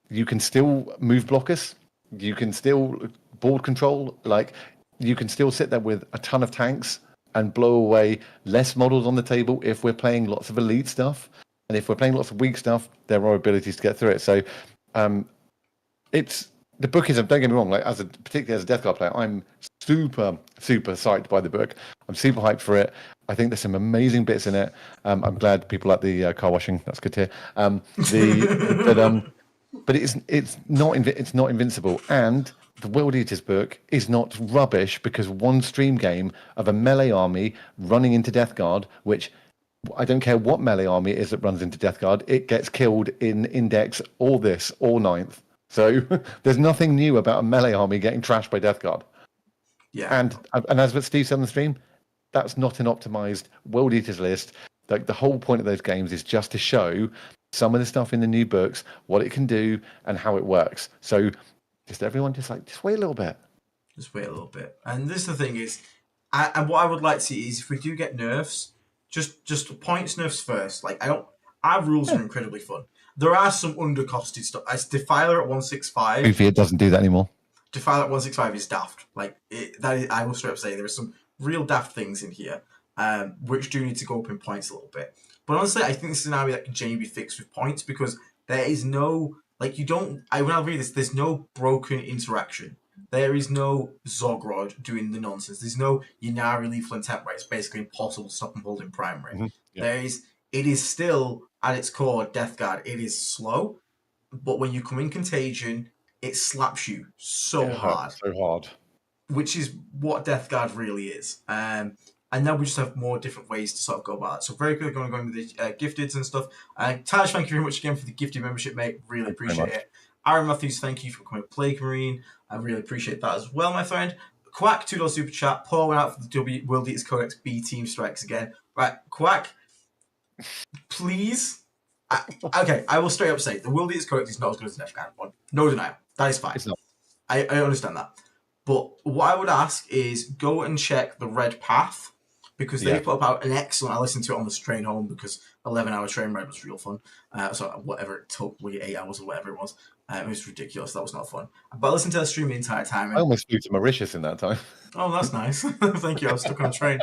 You can still move blockers. You can still board control. Like, you can still sit there with a ton of tanks and blow away less models on the table if we're playing lots of elite stuff. And if we're playing lots of weak stuff, there are abilities to get through it. So the book is, don't get me wrong, like particularly as a Death Guard player, I'm super, super psyched by the book. I'm super hyped for it. I think there's some amazing bits in it. I'm glad people like the car washing. That's good to hear. But it's not invincible. And the World Eaters book is not rubbish because one stream game of a melee army running into Death Guard, which I don't care what melee army it is that runs into Death Guard, it gets killed in Index or 9th. So there's nothing new about a melee army getting trashed by Death Guard. Yeah. And as what Steve said on the stream, that's not an optimized World Eaters list. Like, the whole point of those games is just to show some of the stuff in the new books, what it can do and how it works. So everyone just wait a little bit. Just wait a little bit. And this is the thing is, and what I would like to see is if we do get nerfs, just points nerfs first. Like, our rules are incredibly fun. There are some undercosted stuff. As Defiler at 165. Hopefully it doesn't do that anymore. Defiler at 165 is daft. Like, I will straight up say there are some real daft things in here, which do need to go up in points a little bit. But honestly, I think this is an area that can genuinely be fixed with points because there is no, when I read this, there's no broken interaction. There is no Zogrod doing the nonsense. There's no Yanari Lethal Intent where it's basically impossible to stop and hold in primary. Mm-hmm. Yeah. It is still, at its core, Death Guard. It is slow, but when you come in Contagion, it slaps you so It hard, hurts so hard. which is what Death Guard really is. And now we just have more different ways to sort of go about it. So very quickly, going with the gifteds and stuff. Taj, thank you very much again for the gifted membership, mate. Really Thank you very appreciate much. it. Aaron Matthews, thank you for coming Plague Marine. I really appreciate that as well, my friend. Quack, $2 super chat. Paul went out for the World Eaters Codex B team strikes again. Right, Quack, please. Okay, I will straight up say the World Eaters Codex is not as good as the Death Guard one. No denial. That is fine. It's not. I understand that. But what I would ask is go and check the Red Path, because they put up an excellent. I listened to it on this train home because 11-hour train ride was real fun. So whatever it took, 8 hours or whatever it was was ridiculous. That was not fun. But I listened to the stream the entire time. I almost flew to Mauritius in that time. Oh, that's nice. Thank you. I was stuck on a train.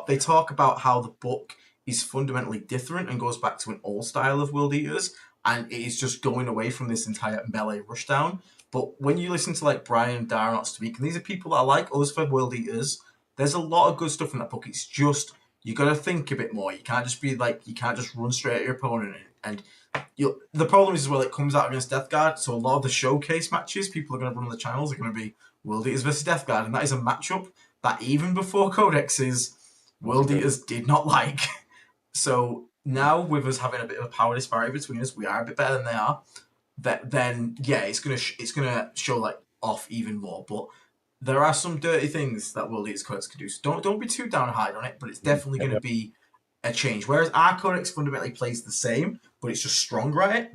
They talk about how the book is fundamentally different and goes back to an old style of World Eaters, and it is just going away from this entire melee rushdown. But when you listen to like Brian and Darren speak, and these are people that I like us for World Eaters, there's a lot of good stuff in that book. It's just you got to think a bit more. You can't just be like you can't just run straight at your opponent. And the problem is as well, it comes out against Death Guard, so a lot of the showcase matches people are going to run on the channels are going to be World Eaters versus Death Guard, and that is a matchup that even before Codexes, World Eaters did not like. So now with us having a bit of a power disparity between us, we are a bit better than they are. Then it's gonna show like off even more. But there are some dirty things that World Eaters Codex can do. So don't be too downhearted on it. But it's definitely going to be a change. Whereas our Codex fundamentally plays the same, but it's just stronger at it.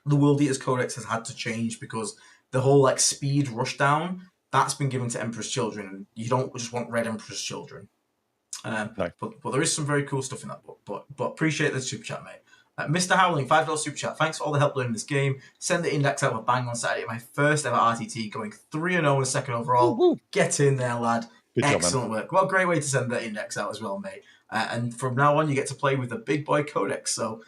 The World Eaters Codex has had to change because the whole like speed rush down that's been given to Emperor's Children, and you don't just want red Emperor's Children. No. But there is some very cool stuff in that book. But appreciate the super chat, mate. Mr. Howling, $5 super chat. Thanks for all the help learning this game. Send the index out with a bang on Saturday. My first ever RTT, going 3-0 in second overall. Woo-hoo. Get in there, lad. Good Excellent job, man. work. What a great way to send the index out as well, mate. And from now on, you get to play with the big boy Codex. So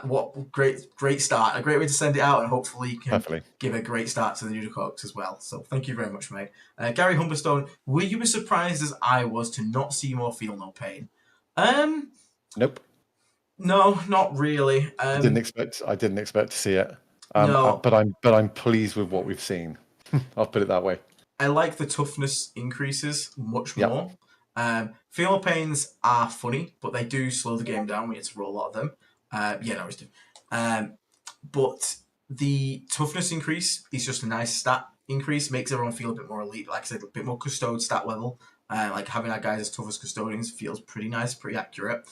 what great start. A great way to send it out, and hopefully you can give a great start to the new Codex as well. So thank you very much, mate. Gary Humberstone, were you as surprised as I was to not see more Feel No Pain? Nope. No, not really. I didn't expect to see it. No. But I'm pleased with what we've seen. I'll put it that way. I like the toughness increases much more. Feel No Pains are funny, but they do slow the game down. We get to roll a lot of them. But the toughness increase is just a nice stat increase. Makes everyone feel a bit more elite. Like I said, a bit more custode stat level. Like having our guys as tough as custodians feels pretty nice, pretty accurate.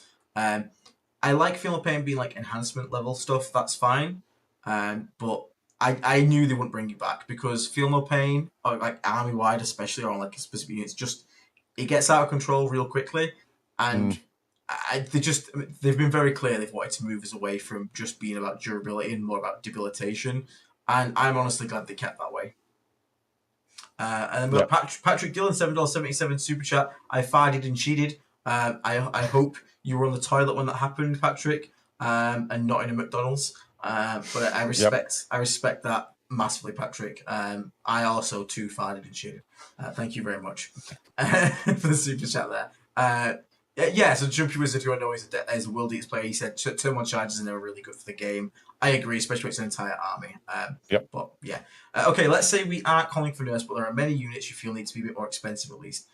I like Feel No Pain being like enhancement level stuff. That's fine. But I knew they wouldn't bring you back because Feel No Pain, or like army wide especially, or on like a specific unit, it gets out of control real quickly, and they've been very clear they've wanted to move us away from just being about durability and more about debilitation, and I'm honestly glad they kept that way. And then Patrick Dillon, $7.77 super chat. I farted and cheated. I hope you were on the toilet when that happened, Patrick, and not in a McDonald's. But I respect that massively, Patrick. I also too farted and cheated. Thank you very much for the super chat there. So Jumpy Wizard, who I know is a World Eaters player, he said turn on charges and they were really good for the game. I agree, especially when it's an entire army. But yeah. Okay, let's say we aren't calling for nurse, but there are many units you feel need to be a bit more expensive at least.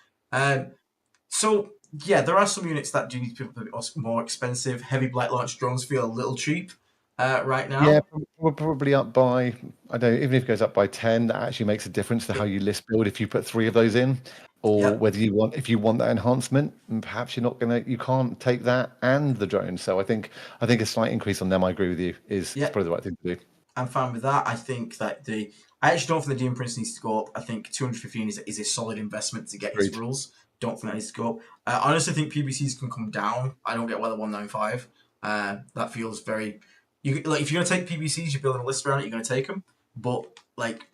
So yeah, there are some units that do need to be a bit more expensive. Heavy Blight Launch drones feel a little cheap right now. Yeah, we're probably up by, I don't know, even if it goes up by 10, that actually makes a difference to how you list build if you put 3 of those in, or whether if you want that enhancement, and perhaps you can't take that and the drone. So I think a slight increase on them, I agree with you, is probably the right thing to do. I'm fine with that. I think that I actually don't think the DM Prince needs to go up. I think 215 is a solid investment to get his rules. Don't think that needs to go up. I honestly think PBCs can come down. I don't get why they're 195. That feels very... if you're going to take PBCs, you're building a list around it, you're going to take them. But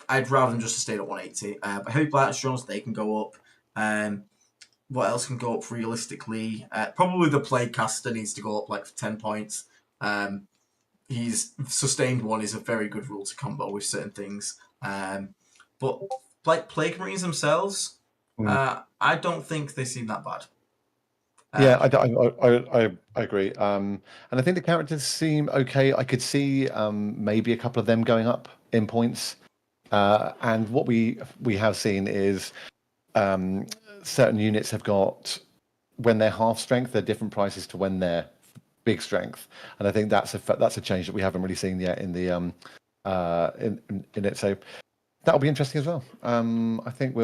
I'd rather them just to stay at 180. But Heavy Blight drones, they can go up. What else can go up realistically? Probably the Plague Caster needs to go up like 10 points. He's sustained 1 is a very good rule to combo with certain things. But like Plague Marines themselves, I don't think they seem that bad. I agree. And I think the characters seem okay. I could see maybe a couple of them going up in points. And what we have seen is certain units have got, when they're half strength, they're different prices to when they're big strength, and I think that's a change that we haven't really seen yet in the in it. So that'll be interesting as well. I think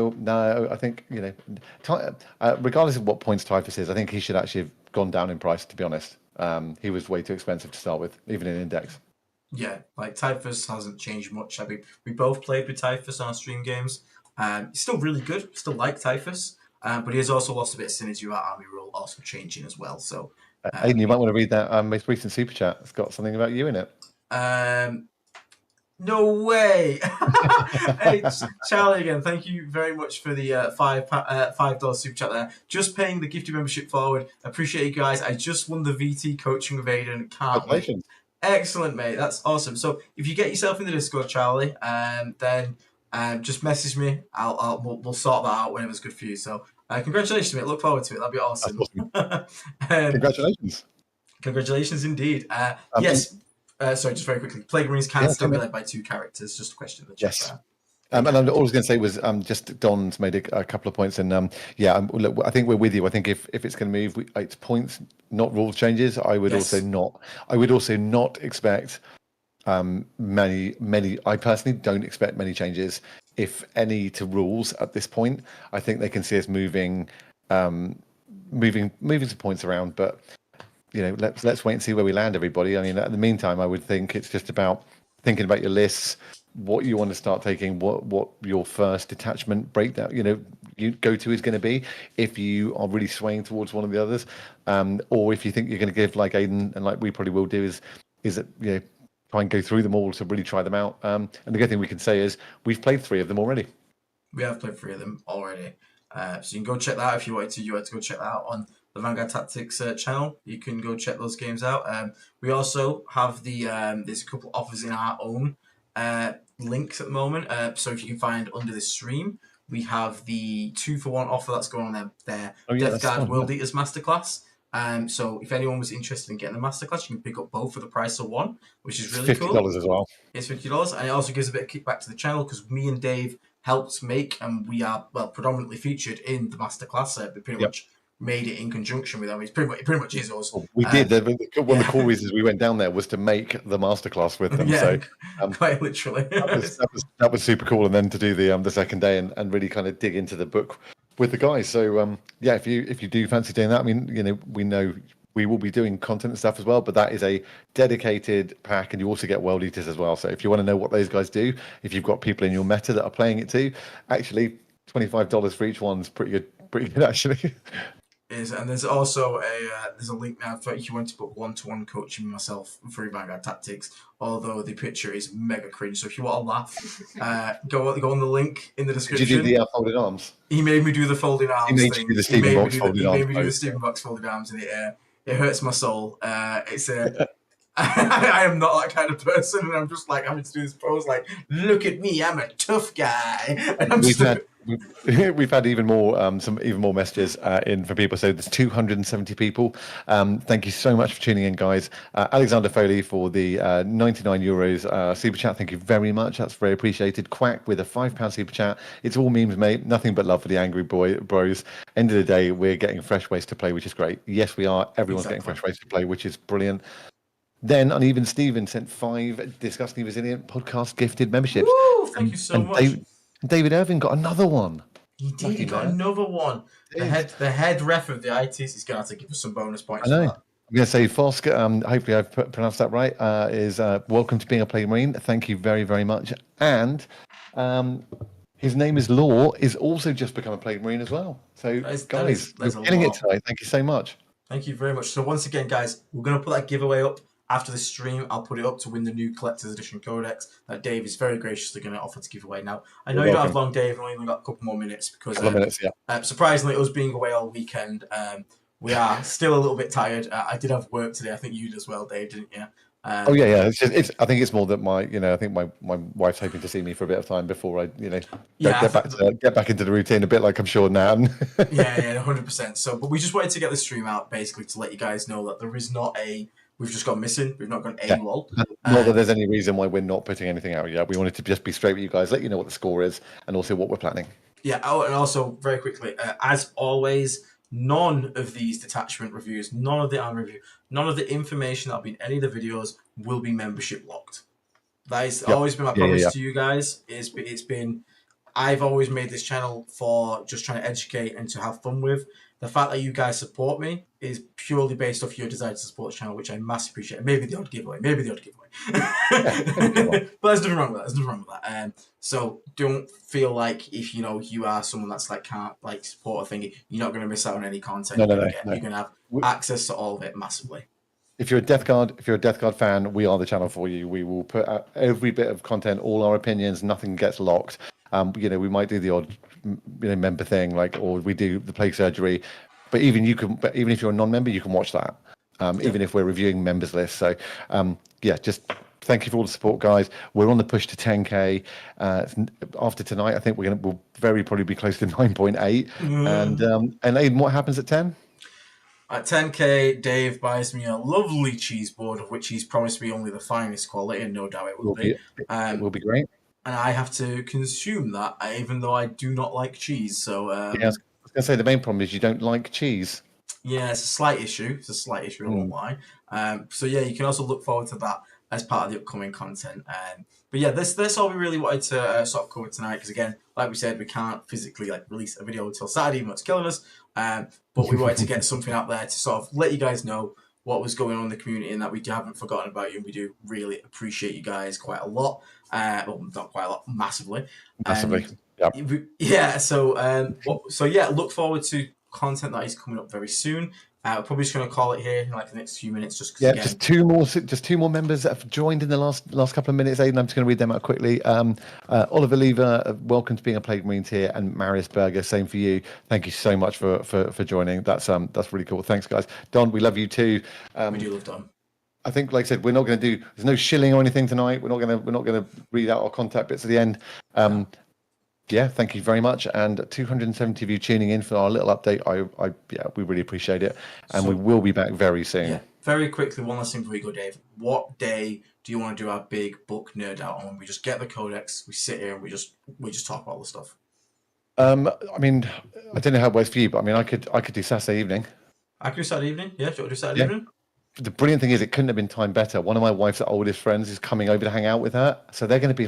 regardless of what points Typhus is, I think he should actually have gone down in price. To be honest, he was way too expensive to start with, even in Index. Yeah, like Typhus hasn't changed much. I mean, we both played with Typhus on our stream games. He's still really good. Still like Typhus, but he has also lost a bit of synergy with our army rule, also changing as well. So, Aidan, you might want to read that most recent super chat. It's got something about you in it. No way! Hey, Charlie again. Thank you very much for the $5 super chat there. Just paying the gifted membership forward. Appreciate you guys. I just won the VT coaching with Aidan. Can't wait. Excellent, mate. That's awesome. So if you get yourself in the Discord, Charlie, then just message me. We'll sort that out whenever it's good for you. So congratulations, mate. Look forward to it. That'll be awesome. Congratulations. Congratulations indeed. Yes. Sorry, just very quickly. Plague Marines can still be led by 2 characters. Just a question in the chat. Yes. And all I was going to say was just Don's made a couple of points, and look, I think we're with you. I think if it's going to move, it's points, not rules changes. I would also not expect many. I personally don't expect many changes, if any, to rules at this point. I think they can see us moving some points around, but let's wait and see where we land, everybody. I mean, in the meantime, I would think it's just about thinking about your lists, what you want to start taking, what your first detachment breakdown, you go to is going to be, if you are really swaying towards one of the others, or if you think you're going to give, like Aidan and like we probably will do, is try and go through them all to really try them out. And the good thing we can say is we've played 3 of them already. We have played 3 of them already. So you can go check that out if you wanted to. You had to go check that out on the Vanguard Tactics channel. You can go check those games out. We also have there's a couple offers in our own links at the moment. So if you can find under this stream, we have the 2-for-1 offer that's going on there. Death Guard World Eaters Masterclass. So if anyone was interested in getting the masterclass, you can pick up both for the price of one, which is really cool. $50 as well. It's $50, and it also gives a bit of kickback to the channel because me and Dave helped make, and we are predominantly featured in the masterclass. We pretty much made it in conjunction with them. It's pretty much is us. We did. One of the cool reasons we went down there was to make the masterclass with them. Yeah, so quite literally. that was super cool. And then to do the second day and really kind of dig into the book with the guys. So if you do fancy doing that, I mean, we know we will be doing content and stuff as well, but that is a dedicated pack, and you also get World Eaters as well. So if you want to know what those guys do, if you've got people in your meta that are playing it too, actually $25 for each one's pretty good actually. And there's also a link now for if you want to book one-to-one coaching with myself through Vanguard Tactics, although the picture is mega cringe. So if you want to laugh, go on the link in the description. Did you do the folded arms? He made me do the folding arms. He made you do the Stephen Box folded arms. He made me do the Stephen Box folded arms, and it hurts my soul. I am not that kind of person, and I'm just like having to do this pose, like, look at me, I'm a tough guy. And we've had even more some more messages in from people. So there's 270 people. Thank you so much for tuning in, guys. Alexander Foley for the €99 super chat. Thank you very much. That's very appreciated. Quack with a £5 super chat. It's all memes, mate. Nothing but love for the angry bros. End of the day, we're getting fresh ways to play, which is great. Yes, we are. Everyone's getting fresh ways to play, which is brilliant. Then Uneven Steven sent 5 Disgustingly Resilient podcast gifted memberships. Woo, thank you so much. David Irving got another one. He did. He got another one. The head ref of the ITs is going to have to give us some bonus points. I know. I'm going to say Fosk, hopefully I've pronounced that right, is welcome to being a Plague Marine. Thank you very, very much. And his name is Law, is also just become a Plague Marine as well. So, guys, you're killing it tonight. Thank you so much. Thank you very much. So once again, guys, we're going to put that giveaway up. After the stream, I'll put it up to win the new Collector's Edition Codex that Dave is very graciously going to offer to give away now. I know you don't have long, Dave. I've only got a couple more minutes because surprisingly, us being away all weekend, we are still a little bit tired. I did have work today. I think you did as well, Dave, didn't you? Yeah. I think it's more that I think my wife's hoping to see me for a bit of time before I, get back into the routine a bit, like I'm sure Nan. yeah, 100%. So, but we just wanted to get the stream out basically to let you guys know that there is not a We've just gone missing. We've not gone Yeah. AWOL. Not that there's any reason why we're not putting anything out yet. We wanted to just be straight with you guys, let you know what the score is, and also what we're planning. Yeah. Oh, and also very quickly, as always, none of these detachment reviews, none of the arm review, none of the information that'll be in any of the videos will be membership locked. That has always been my promise to you guys. It's been. I've always made this channel for just trying to educate and to have fun with. The fact that you guys support me is purely based off your desire to support the channel, which I massively appreciate. Maybe the odd giveaway. But there's nothing wrong with that. So don't feel like if you are someone that's like can't like support a thing, you're not going to miss out on any content. No. You're going to have access to all of it massively. If you're a Death Guard fan, we are the channel for you. We will put out every bit of content, all our opinions. Nothing gets locked. We might do the odd, member thing, or we do the plague surgery. But even if you're a non-member, you can watch that. Even if we're reviewing members lists. So, just thank you for all the support, guys. We're on the push to 10K. After tonight, I think we'll very probably be close to 9.8. And Aidan, what happens at 10? At 10K, Dave buys me a lovely cheese board, of which he's promised me only the finest quality, and no doubt it will be. It will be great. And I have to consume that, even though I do not like cheese. So, I was going to say the main problem is you don't like cheese. Yeah, it's a slight issue. I won't lie. You can also look forward to that as part of the upcoming content. But yeah, that's all we really wanted to sort of cover tonight. Because again, like we said, we can't physically release a video until Saturday, even though it's killing us. But we wanted to get something out there to sort of let you guys know what was going on in the community and that we haven't forgotten about you. And we do really appreciate you guys quite a lot. Well, not quite a lot, massively. Massively. Look forward to content that is coming up very soon. We're probably just going to call it here in the next few minutes. Just two more members that have joined in the last couple of minutes. Aidan, I'm just going to read them out quickly. Oliver Lever, welcome to being a Plague Marine here, and Marius Berger, same for you. Thank you so much for joining. That's really cool. Thanks, guys. Don, we love you too. We do love Don. I think, like I said, we're not going to do. There's no shilling or anything tonight. We're not going to read out our contact bits at the end. Thank you very much. And 270 of you tuning in for our little update. We really appreciate it. And we will be back very soon. Yeah. Very quickly, one last thing before we go, Dave. What day do you want to do our big book nerd out on? We just get the Codex, we sit here, and we just talk about all the stuff. I don't know how it works for you, but I could do Saturday evening. I could do Saturday evening. Yeah, do you want to do Saturday evening? The brilliant thing is, it couldn't have been timed better. One of my wife's oldest friends is coming over to hang out with her, so they're going to be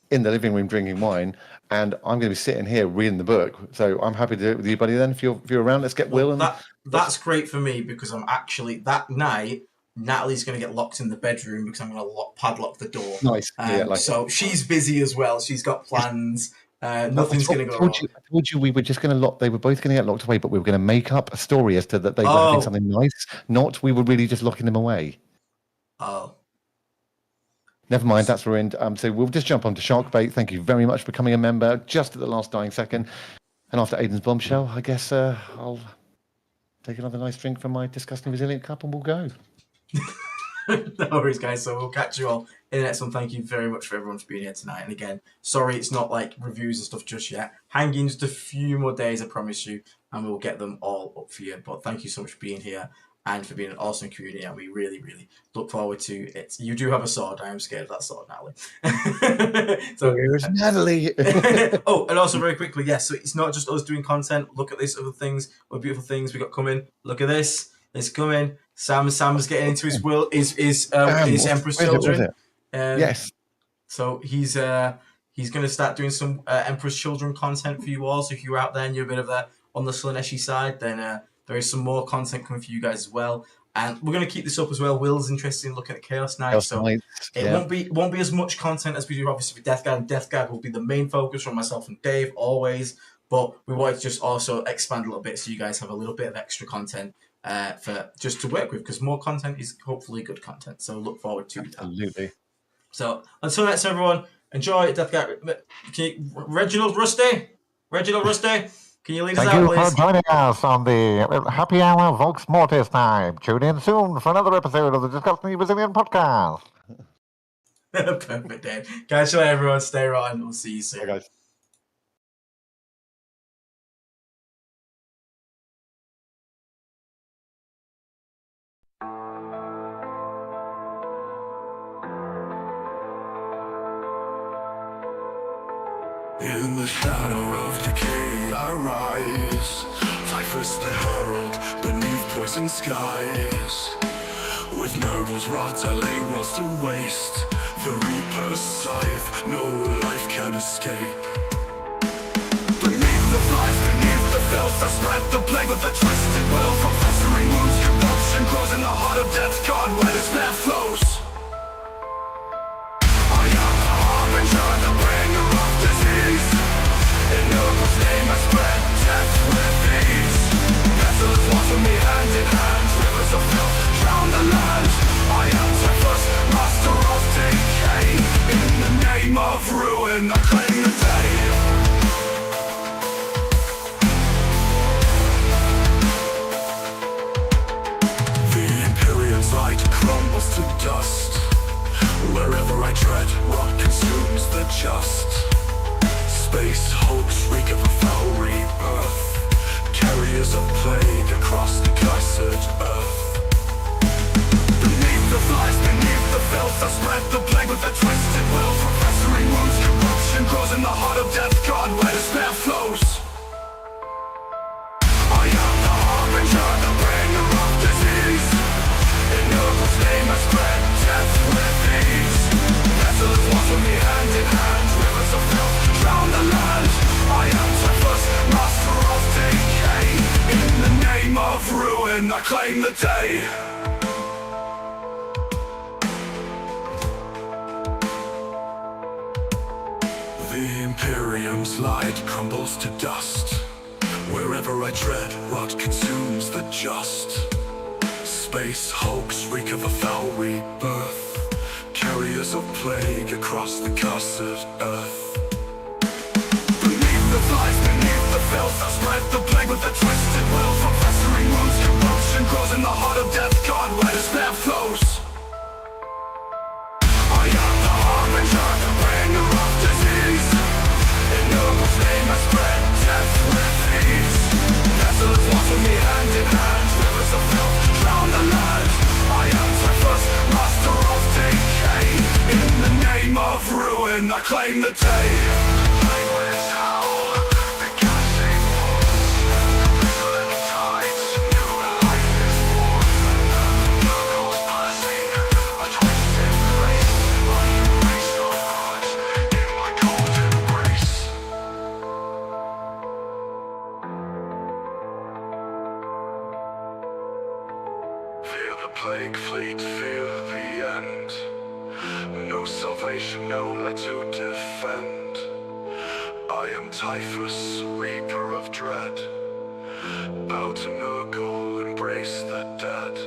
in the living room drinking wine, and I'm going to be sitting here reading the book. So I'm happy to do it with you, buddy. Then, if you're around, let's get Will. And that's great for me because I'm actually that night. Natalie's going to get locked in the bedroom because I'm going to padlock the door. Nice. She's busy as well. She's got plans. Nothing's going to go wrong. I told you we were just going to lock. They were both going to get locked away, but we were going to make up a story as to that they were having something nice. Not we were really just locking them away. Oh. Never mind, that's ruined. So we'll just jump on to Sharkbait. Thank you very much for becoming a member just at the last dying second. And after Aidan's bombshell, I guess I'll take another nice drink from my disgusting resilient cup and we'll go. No worries, guys. So we'll catch you all in the next one. Thank you very much for everyone for being here tonight. And again, sorry it's not reviews and stuff just yet. Hang in just a few more days, I promise you, and we'll get them all up for you. But thank you so much for being here and for being an awesome community, and we really, really look forward to it. You do have a sword. I am scared of that sword, Natalie. So here's Natalie. And also very quickly, so it's not just us doing content. Look at this, other things, what beautiful things we got coming. Look at this. It's coming. Sam's getting into his Emperor's Children. Yes. So he's going to start doing some Emperor's Children content for you all. So if you're out there and you're a bit of on the Slaneshi side, then there is some more content coming for you guys as well. And we're going to keep this up as well. Will's interested in looking at Chaos Knights. It won't be as much content as we do obviously with Death Guard. And Death Guard will be the main focus from myself and Dave always. But we wanted to just also expand a little bit so you guys have a little bit of extra content for just to work with, because more content is hopefully good content. So look forward to that. Absolutely. So until next, everyone, enjoy Death Guard. Reginald Rusty, can you lead us out, please? Thank you for joining us on the Happy Hour Vox Mortis time. Tune in soon for another episode of the Disgustingly Resilient podcast. Perfect, Dave. Catch you later, everyone. Stay right, we'll see you soon. Bye, guys. In the shadow of decay I rise, typhus the herald beneath poison skies. With nobles rot I lay walls to waste, the reaper's scythe no life can escape. Beneath the flies, beneath the filth I spread the plague with the twisted will. From festering wounds, corruption grows in the heart of death. God, where despair flows. I am the harbinger, the bringer of disease. In noble's name I spread death with ease. Vessels water me hand in hand, rivers of filth drown the land. I am typhus, master of decay. In the name of ruin I claim the day. Light crumbles to dust. Wherever I tread, what consumes the just. Space hulks reek of a foul rebirth, carriers of plague across the cursed earth. Beneath the flies, beneath the filth I spread the plague with a twisted will. From festering wounds, corruption grows in the heart of death. God, where despair flows. I am the harbinger, the bringer of disease. In noble's name I spread death with ease. Vessels water me hand in hand, rivers of filth drown the land. I am typhus, master of decay. In the name of ruin I claim the day. The Imperium's light crumbles to dust. Wherever I tread, rot consumes the just. Space hulks reek of a foul rebirth, carriers of plague across the cursed earth. Beneath the flies, beneath the filth I spread the plague with a twisted will. From festering wounds, corruption grows in the heart of death. God, where despair flows. I am the harbinger, the bringer of disease. In noble's name I spread death with ease. Vessels water me hand in hand, rivers of filth drown the land. I am typhus, master of decay. In the name of ruin I claim the day. Language howl, the gassing walls, pestilent tides, new life is born. Circles passing, a twisted place. I embrace your heart in my cold embrace. Fear the plague fleet, fear the end. No salvation, no let to defend. I am typhus, reaper of dread. Bow to Nurgle, embrace the dead.